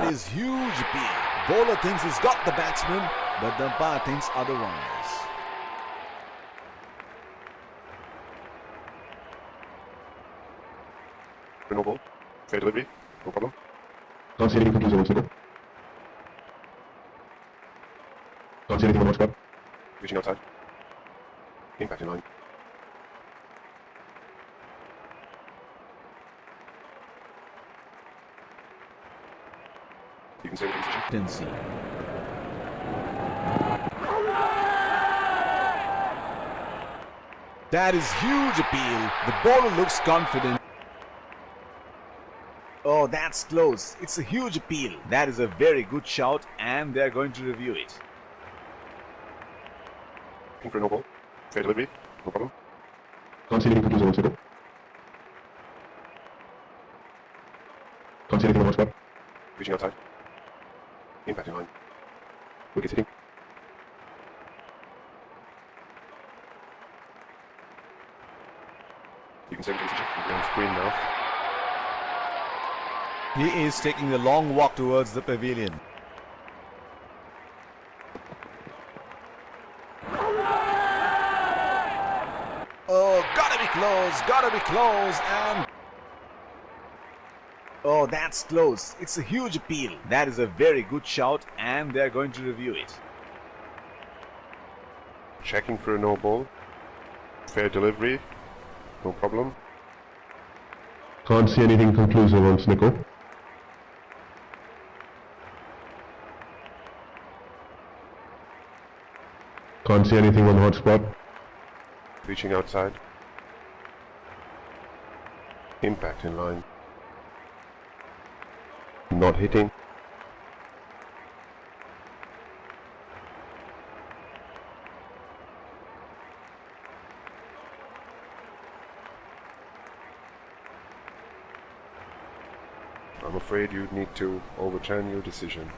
is huge appeal. Bowler thinks he's got the batsman, but the umpire thinks otherwise. No ball. Fair delivery. No problem. Can't see anything from 2 zones, Nico. Can't see anything on the spot. Reaching outside. Impact in line. You can say the position. Tendency. That is huge appeal. The bowler looks confident. Oh, that's close. It's a huge appeal. That is a very good shout, and they're going to review it. Looking for a no ball. Fair delivery. No problem. Can't see anything from 2 zones, Nico. Can't see anything on the spot. Reaching outside. Impact in line. Wicket hitting. You can say the position. You're on screen now. He is taking a long walk towards the pavilion. Oh, gotta be close, and... Oh, that's close. It's a huge appeal. That is a very good shout, and they're going to review it. Checking for a no ball. Fair delivery. No problem. Can't see anything conclusive on Nico. Can't see anything on the hot spot. Reaching outside. Impact in line. Not hitting. I'm afraid you'd need to overturn your decision.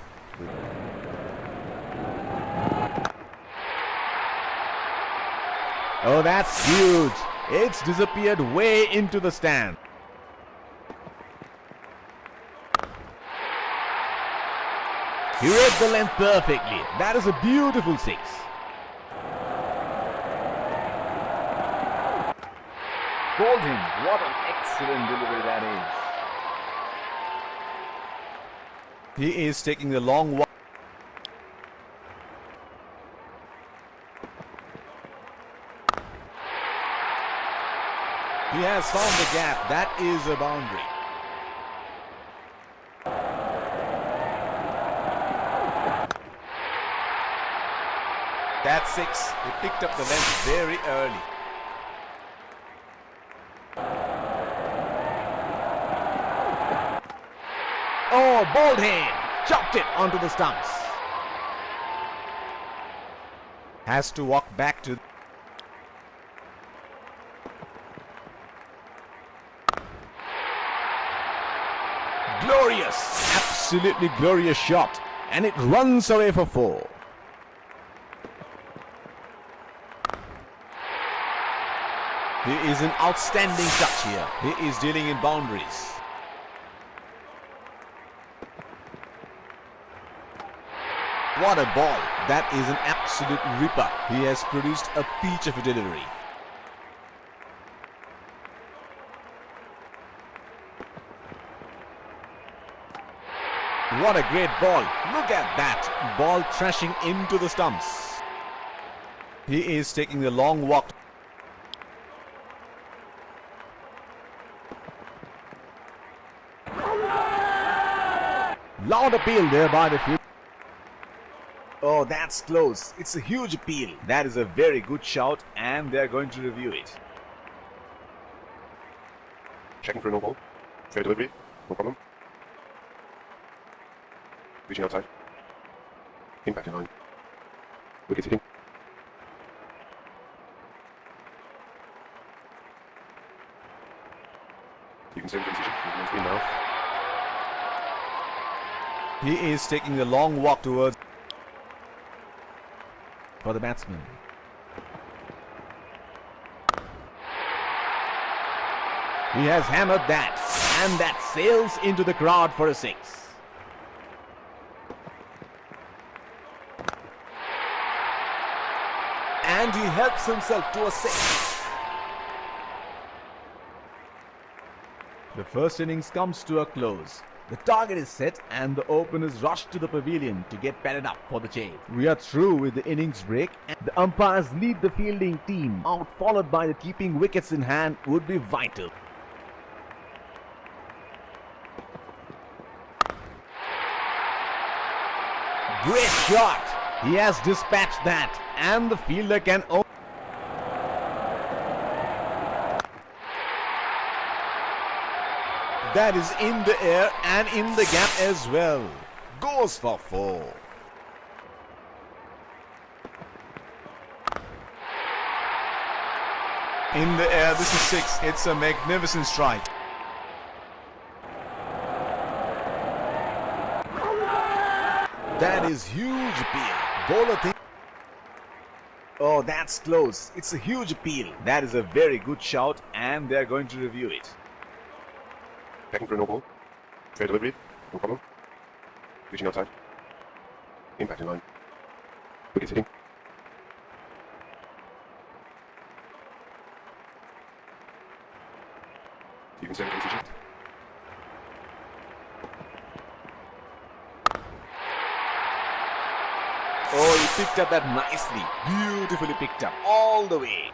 Oh, that's huge. It's disappeared way into the stand. He read the length perfectly. That is a beautiful 6. Called him. What an excellent delivery that is. He is taking the long walk. He has found the gap. That is a boundary. That's 6. He picked up the length very early. Oh, bowled him. Chopped it onto the stumps. Has to walk back to... Glorious, absolutely glorious shot, and it runs away for 4. He is an outstanding touch here. He is dealing in boundaries. What a ball. That is an absolute ripper. He has produced a peach of a delivery. What a great ball. Look at that. Ball thrashing into the stumps. He is taking the long walk. Loud appeal there by the field. Oh, that's close. It's a huge appeal. That is a very good shout, and they're going to review it. Checking for a no ball. Fair delivery. No problem. Reaching outside. Impact in line. Wicket hitting. You can say the decision. You can screen now. He is taking the long walk towards for the batsman. He has hammered that, and that sails into the crowd for a 6. and he helps himself to a 6. The first innings comes to a close. The target is set and the openers rush to the pavilion to get padded up for the chase. We are through with the innings break and the umpires lead the fielding team out, followed by the keeping wickets in hand would be vital. Great shot! He has dispatched that and the fielder can that is in the air and in the gap as well. Goes for 4. In the air, this is 6. It's a magnificent strike. That is huge appeal. Bowler thinks. Oh, that's close. It's a huge appeal. That is a very good shout and they're going to review it. Checking for a no ball. Fair delivery. No problem. Reaching outside. Impact in line. Wicket hitting. You can say it's decision. Oh, he picked up that nicely. Beautifully picked up all the way.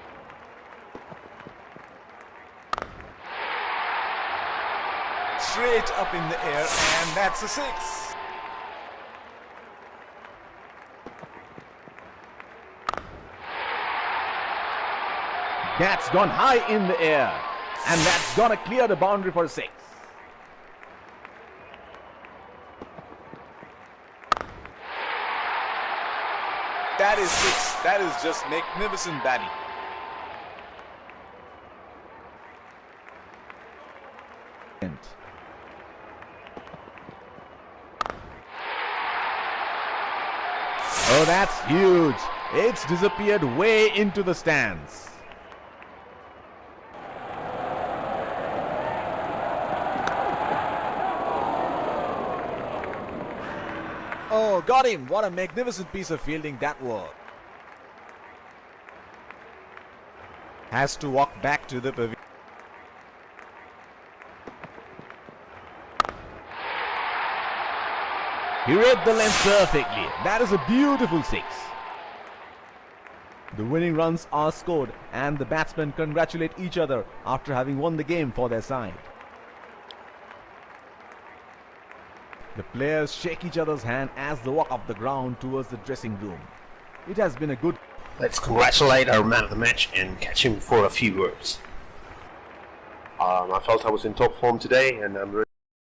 Straight up in the air and that's a 6. That's gone high in the air and that's gonna clear the boundary for a 6. That is 6. That is just magnificent batting. Oh, that's huge. It's disappeared way into the stands. Oh, got him. What a magnificent piece of fielding that was. Has to walk back to the pavilion. He read the length perfectly. That is a beautiful 6. The winning runs are scored and the batsmen congratulate each other after having won the game for their side. The players shake each other's hand as they walk up the ground towards the dressing room. It has been a good... Let's congratulate our man of the match and catch him for a few words. I felt I was in top form today and I'm ready.